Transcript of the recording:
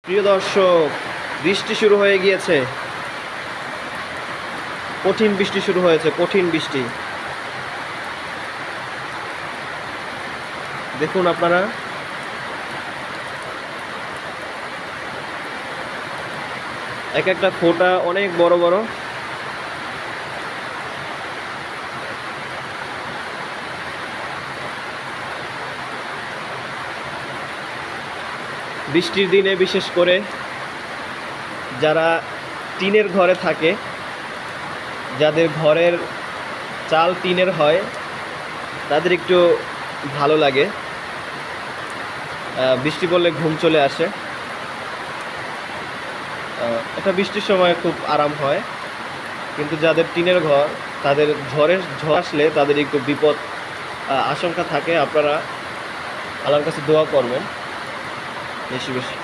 প্রিয় দর্শক, বৃষ্টি শুরু হয়ে গিয়েছে। কঠিন বৃষ্টি শুরু হয়েছে, কঠিন বৃষ্টি। দেখুন আপনারা, এক একটা ফোঁটা অনেক বড় বড়। বৃষ্টির দিনে বিশেষ করে যারা টিনের ঘরে থাকে, যাদের ঘরের চাল টিনের হয়, তাদের একটু ভালো লাগে। বৃষ্টি পড়লে ঘুম চলে আসে। এটা বৃষ্টির সময় খুব আরাম হয়। কিন্তু যাদের টিনের ঘর, তাদের ঝড় আসলে তাদের একটু বিপদ আশঙ্কা থাকে। আপনারা আল্লাহর কাছে দোয়া করবেন বেশি বেশি।